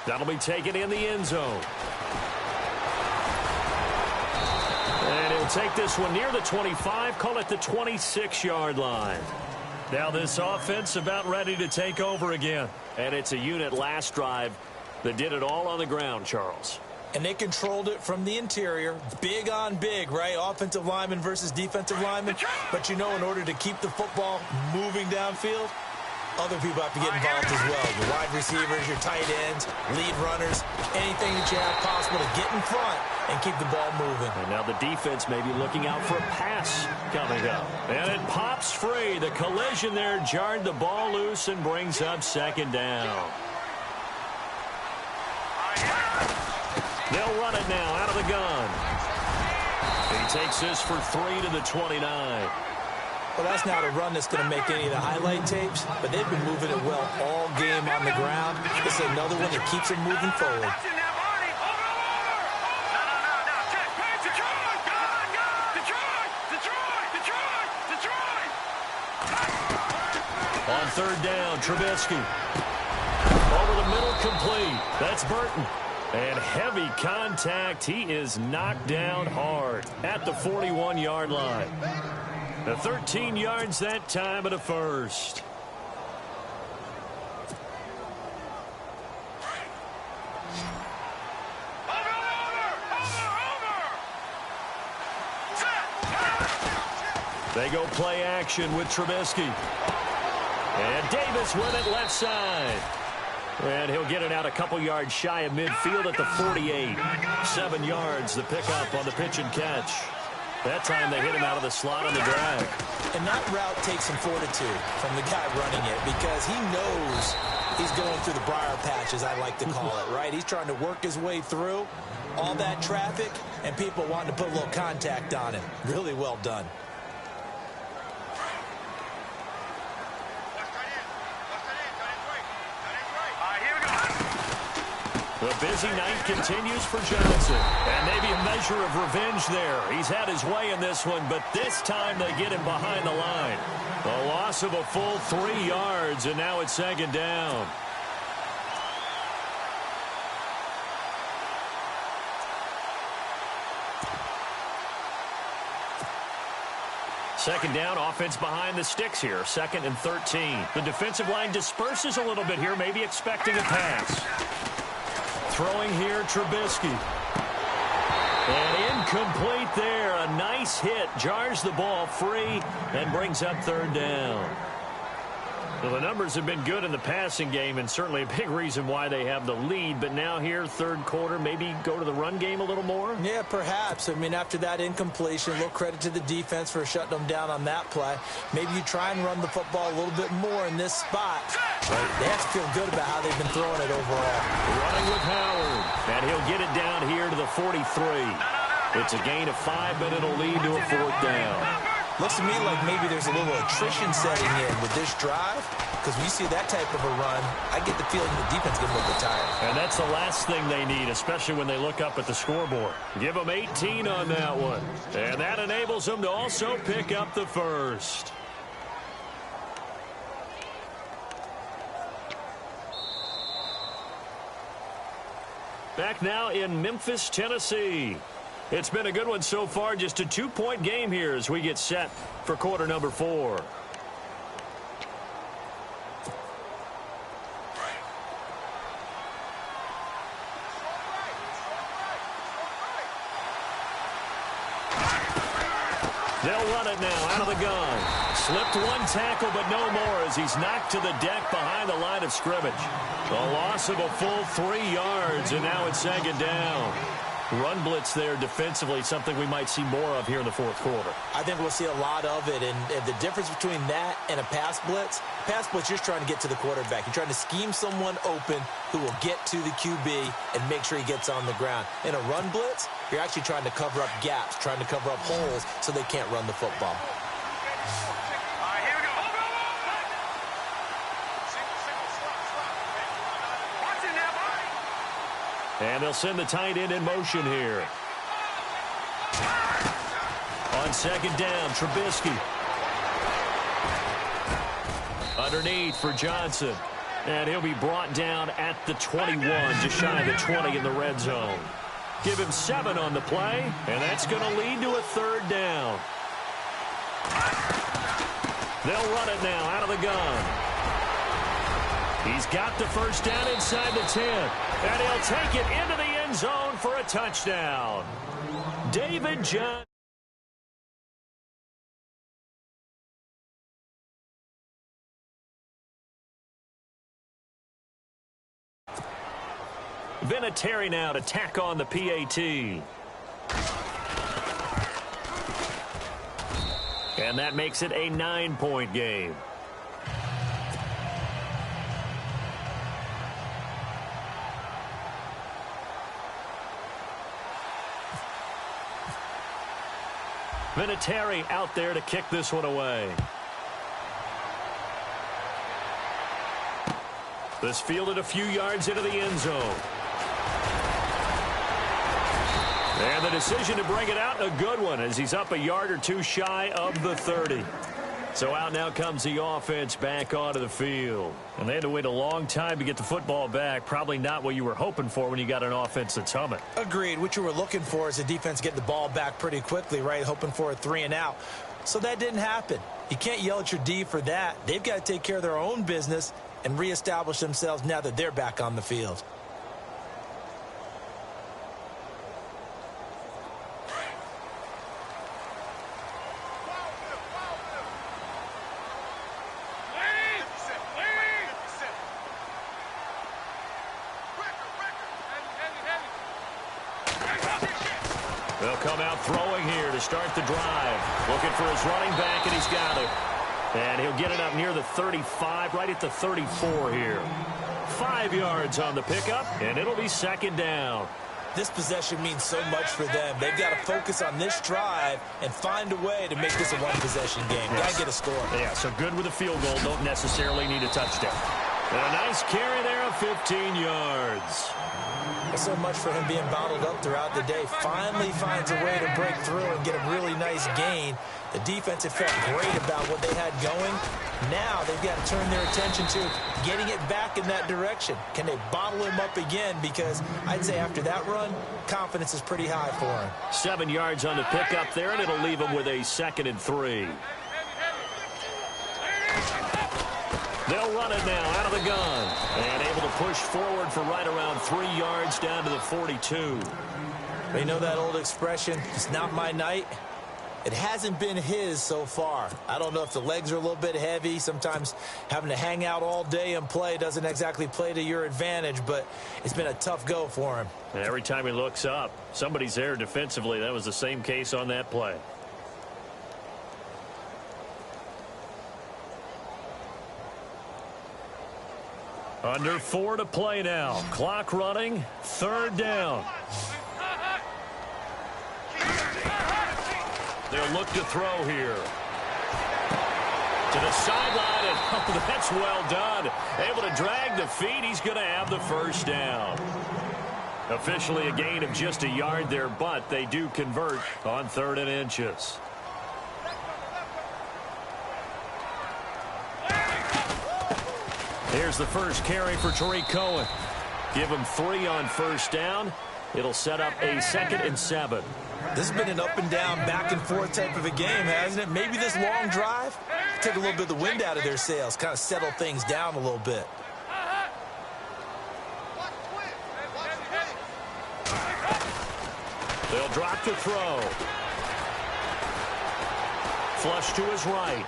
That'll be taken in the end zone. And he'll take this one near the 25, call it the 26-yard line. Now this offense about ready to take over again. And it's a unit last drive that did it all on the ground, Charles. And they controlled it from the interior. Big on big, right? Offensive lineman versus defensive lineman. But, you know, in order to keep the football moving downfield, other people have to get involved as well. Your wide receivers, your tight ends, lead runners, anything that you have possible to get in front and keep the ball moving. And now the defense may be looking out for a pass coming up. And it pops free. The collision there jarred the ball loose and brings up second down. They'll run it now out of the gun. He takes this for 3 to the 29. Well, that's not a run that's going to make any of the highlight tapes, but they've been moving it well all game on the ground. This is another one that keeps them moving forward. On third down, Trubisky. Over the middle, complete. That's Burton. And heavy contact. He is knocked down hard at the 41-yard line. The 13 yards that time at a first. They go play action with Trubisky. And Davis with it left side. And he'll get it out a couple yards shy of midfield at the 48. 7 yards, the pickup on the pitch and catch. That time they hit him out of the slot on the drag. And that route takes some fortitude from the guy running it because he knows he's going through the briar patch, as I like to call it, right? He's trying to work his way through all that traffic and people wanting to put a little contact on him. Really well done. The busy night continues for Johnson. And maybe a measure of revenge there. He's had his way in this one, but this time they get him behind the line. A loss of a full 3 yards, and now it's second down. Second down, offense behind the sticks here. 2nd and 13. The defensive line disperses a little bit here, maybe expecting a pass. Throwing here, Trubisky. And incomplete there. A nice hit. Jars the ball free and brings up third down. Well, the numbers have been good in the passing game and certainly a big reason why they have the lead. But now here, third quarter, maybe go to the run game a little more? Yeah, perhaps. I mean, after that incompletion, a little credit to the defense for shutting them down on that play. Maybe you try and run the football a little bit more in this spot. But they have to feel good about how they've been throwing it overall. Running with Howard. And he'll get it down here to the 43. It's a gain of 5, but it'll lead to a fourth down. Looks to me like maybe there's a little attrition setting in with this drive, because when you see that type of a run, I get the feeling the defense gets a little bit tired. And that's the last thing they need, especially when they look up at the scoreboard. Give them 18 on that one. And that enables them to also pick up the first. Back now in Memphis, Tennessee. It's been a good one so far. Just a 2-point game here as we get set for quarter number 4. They'll run it now out of the gun. Slipped one tackle, but no more as he's knocked to the deck behind the line of scrimmage. A loss of a full 3 yards, and now it's second down. Run blitz there defensively, something we might see more of here in the fourth quarter. I think we'll see a lot of it, and the difference between that and a pass blitz, you're trying to get to the quarterback. You're trying to scheme someone open who will get to the QB and make sure he gets on the ground. In a run blitz, you're actually trying to cover up gaps, trying to cover up holes so they can't run the football. And they'll send the tight end in motion here. On second down, Trubisky. Underneath for Johnson. And he'll be brought down at the 21, just shy of the 20 in the red zone. Give him 7 on the play, and that's going to lead to a 3rd down. They'll run it now out of the gun. He's got the 1st down inside the 10, and he'll take it into the end zone for a touchdown. David Johnson. Vinatieri now to tack on the PAT. And that makes it a 9-point game. Vinatieri out there to kick this one away. This fielded a few yards into the end zone. And the decision to bring it out, a good one, as he's up a yard or two shy of the 30. So out now comes the offense back onto the field. And they had to wait a long time to get the football back. Probably not what you were hoping for when you got an offense that's humming. Agreed. What you were looking for is the defense get the ball back pretty quickly, right? Hoping for a 3 and out. So that didn't happen. You can't yell at your D for that. They've got to take care of their own business and reestablish themselves now that they're back on the field. They'll come out throwing here to start the drive. Looking for his running back, and he's got it. And he'll get it up near the 35, right at the 34 here. 5 yards on the pickup, and it'll be 2nd down. This possession means so much for them. They've got to focus on this drive and find a way to make this a one-possession game. Got to get a score. Yeah, so good with a field goal. Don't necessarily need a touchdown. And a nice carry there of 15 yards. So much for him being bottled up throughout the day. Finally finds a way to break through and get a really nice gain. The defense had felt great about what they had going. Now they've got to turn their attention to getting it back in that direction. Can they bottle him up again? Because I'd say after that run, confidence is pretty high for him. 7 yards on the pickup there, and it'll leave him with a 2nd and 3. They'll run it now out of the gun. And able to push forward for right around 3 yards down to the 42. You know that old expression, it's not my night? It hasn't been his so far. I don't know if the legs are a little bit heavy. Sometimes having to hang out all day and play doesn't exactly play to your advantage, but it's been a tough go for him. And every time he looks up, somebody's there defensively. That was the same case on that play. Under 4 to play now. Clock running. 3rd down. They'll look to throw here. To the sideline, and oh, that's well done. Able to drag the feet. He's going to have the 1st down. Officially a gain of just a yard there, but they do convert on 3rd and inches. Here's the first carry for Tariq Cohen. Give him 3 on 1st down. It'll set up a 2nd and 7. This has been an up and down, back and forth type of a game, hasn't it? Maybe this long drive took a little bit of the wind out of their sails, kind of settle things down a little bit. They'll drop the throw. Flush to his right.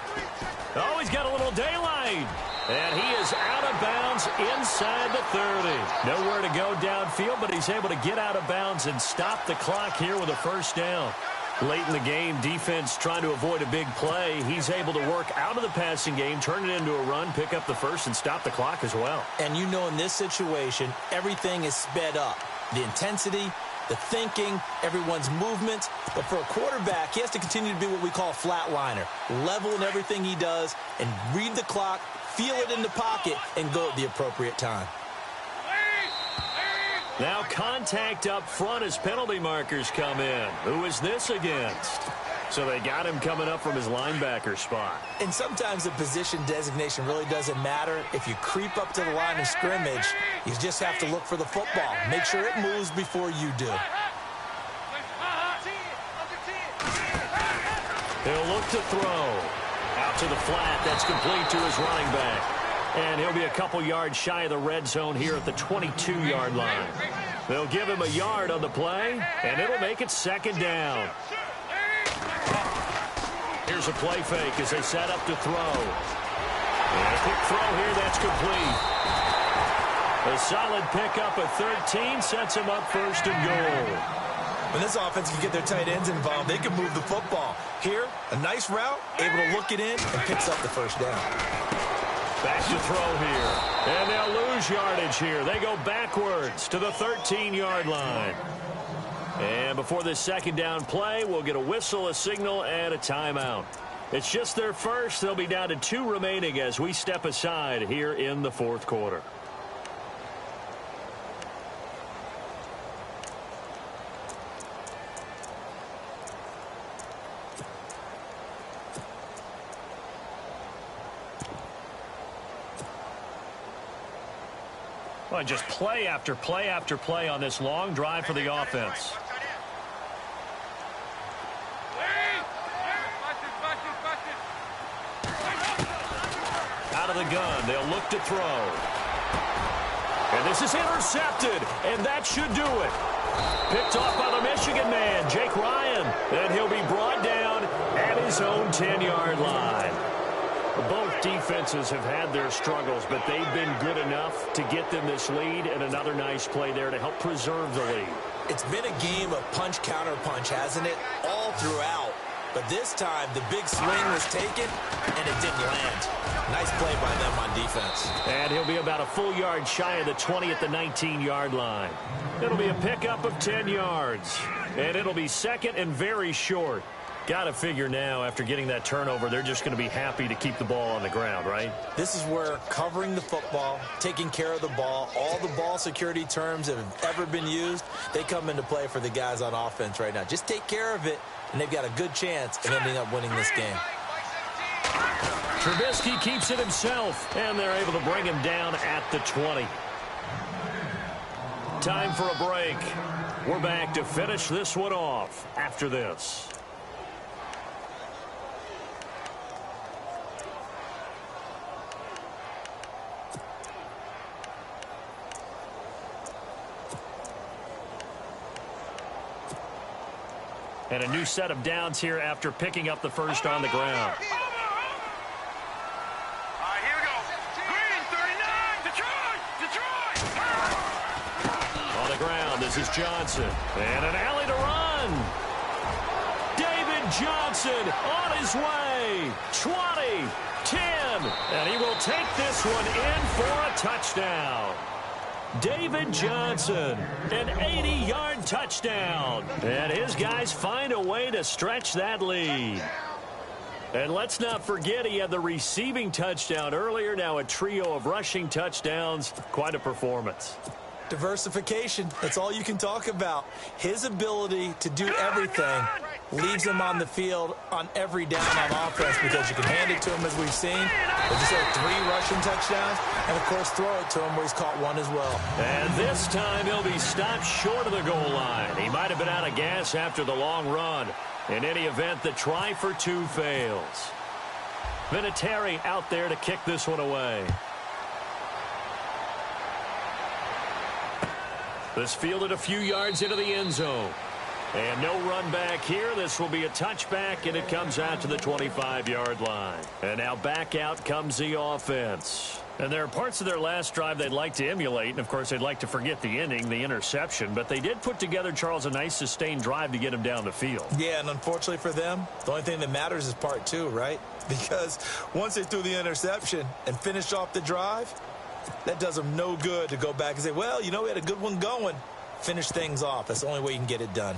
Oh, he's got a little daylight. And he is out of bounds inside the 30. Nowhere to go downfield, but he's able to get out of bounds and stop the clock here with a 1st down. Late in the game, defense trying to avoid a big play. He's able to work out of the passing game, turn it into a run, pick up the 1st, and stop the clock as well. And you know in this situation, everything is sped up. The intensity, the thinking, everyone's movement. But for a quarterback, he has to continue to be what we call a flatliner. Level in everything he does and read the clock, feel it in the pocket, and go at the appropriate time. Now contact up front as penalty markers come in. Who is this against? So they got him coming up from his linebacker spot. And sometimes the position designation really doesn't matter. If you creep up to the line of scrimmage, you just have to look for the football. Make sure it moves before you do. He'll look to throw. Out to the flat. That's complete to his running back. And he'll be a couple yards shy of the red zone here at the 22-yard line. They'll give him a yard on the play, and it'll make it second down. Here's a play fake as they set up to throw. And a quick throw here, that's complete. A solid pickup of 13 sets him up first and goal. When this offense can get their tight ends involved, they can move the football. Here, a nice route, able to look it in, and picks up the first down. Back to throw here. And they'll lose yardage here. They go backwards to the 13-yard line. And before this second down play, we'll get a whistle, a signal, and a timeout. It's just their first. They'll be down to 2 remaining as we step aside here in the fourth quarter. Well, just play after play after play on this long drive for the offense. Out of the gun, they'll look to throw. And this is intercepted, and that should do it. Picked off by the Michigan man, Jake Ryan. And he'll be brought down at his own 10-yard line. Both defenses have had their struggles, but they've been good enough to get them this lead, and another nice play there to help preserve the lead. It's been a game of punch-counter-punch, hasn't it? All throughout. But this time, the big swing was taken, and it didn't land. Nice play by them on defense. And he'll be about a full yard shy of the 20 at the 19-yard line. It'll be a pickup of 10 yards, and it'll be second and very short. Got to figure now, after getting that turnover, they're just going to be happy to keep the ball on the ground, right? This is where covering the football, taking care of the ball, all the ball security terms that have ever been used, they come into play for the guys on offense right now. Just take care of it, and they've got a good chance of ending up winning this game. Trubisky keeps it himself, and they're able to bring him down at the 20. Time for a break. We're back to finish this one off after this. And a new set of downs here after picking up the first on the ground. All right, here we go. Green, 39, Detroit! On the ground, this is Johnson. And an alley to run. David Johnson on his way. 20, 10. And he will take this one in for a touchdown. David Johnson, an 80-yard touchdown. And his guys find a way to stretch that lead. And let's not forget he had the receiving touchdown earlier. Now a trio of rushing touchdowns. Quite a performance. Diversification, that's all you can talk about. His ability to do everything leaves him on the field on every down on offense because you can hand it to him as we've seen. But just had 3 rushing touchdowns and, of course, throw it to him where he's caught 1 as well. And this time he'll be stopped short of the goal line. He might have been out of gas after the long run. In any event, the try for 2 fails. Vinatieri out there to kick this one away. This fielded a few yards into the end zone. And no run back here. This will be a touchback, and it comes out to the 25-yard line. And now back out comes the offense. And there are parts of their last drive they'd like to emulate. And, of course, they'd like to forget the inning, the interception. But they did put together, Charles, a nice sustained drive to get him down the field. Yeah, and unfortunately for them, the only thing that matters is part 2, right? Because once they threw the interception and finished off the drive, that does them no good to go back and say, well, you know, we had a good one going. Finish things off. That's the only way you can get it done.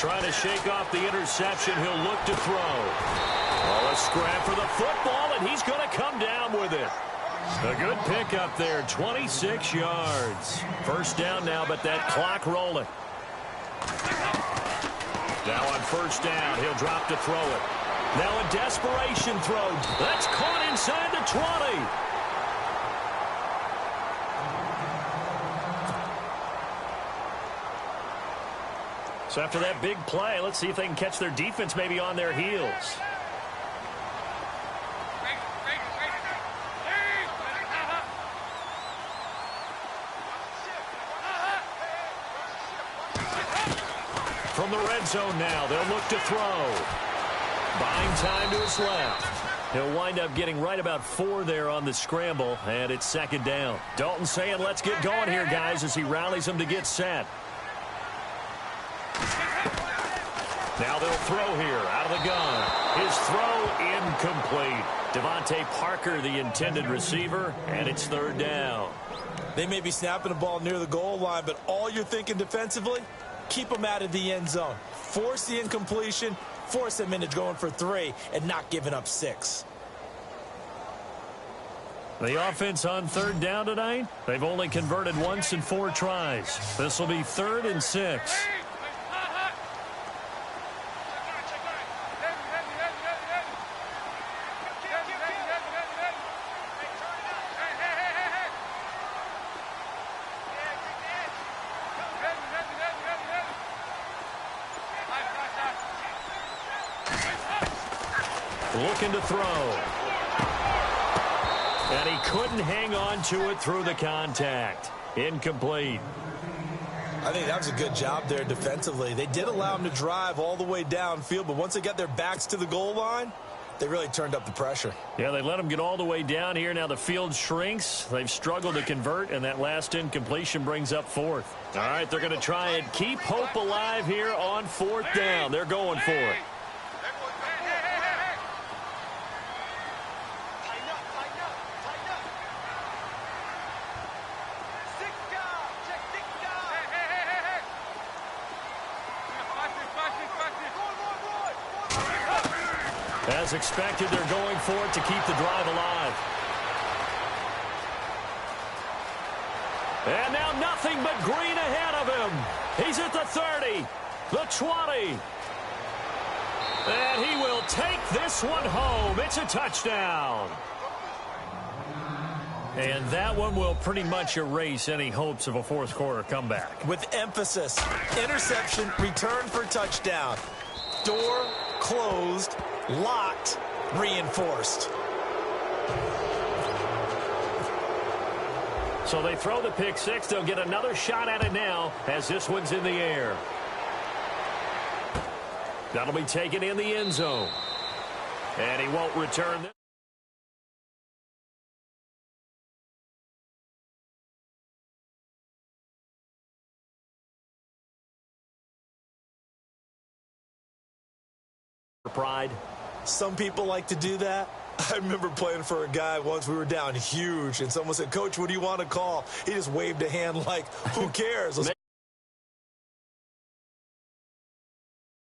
Trying to shake off the interception. He'll look to throw. Oh, a scrap for the football, and he's going to come down with it. A good pickup there, 26 yards. First down now, but that clock rolling. Now on first down, he'll drop to throw it. Now a desperation throw. That's caught inside the 20. So after that big play, let's see if they can catch their defense maybe on their heels. From the red zone now, they'll look to throw. Buying time to his left. He'll wind up getting right about 4 there on the scramble, and it's second down. Dalton saying, let's get going here, guys, as he rallies them to get set. Now they'll throw here out of the gun. His throw incomplete. Devontae Parker, the intended receiver, and it's third down. They may be snapping the ball near the goal line, but all you're thinking defensively, keep them out of the end zone. Force the incompletion, force them into going for 3, and not giving up 6. The offense on third down tonight, they've only converted once in 4 tries. This will be 3rd and 6. Looking to throw. And he couldn't hang on to it through the contact. Incomplete. I think that was a good job there defensively. They did allow him to drive all the way downfield, but once they got their backs to the goal line, they really turned up the pressure. Yeah, they let him get all the way down here. Now the field shrinks. They've struggled to convert, and that last incompletion brings up 4th. All right, they're going to try and keep hope alive here on 4th down. They're going for it. As expected, they're going for it to keep the drive alive. And now nothing but green ahead of him. He's at the 30, the 20. And he will take this one home. It's a touchdown. And that one will pretty much erase any hopes of a fourth quarter comeback. With emphasis, interception, return for touchdown. Door closed, locked, reinforced. So they throw the pick six. They'll get another shot at it now as this one's in the air. That'll be taken in the end zone. And he won't return this. Pride. Some people like to do that. I remember playing for a guy once. We were down huge, and someone said, "Coach, what do you want to call?" He just waved a hand like, who cares?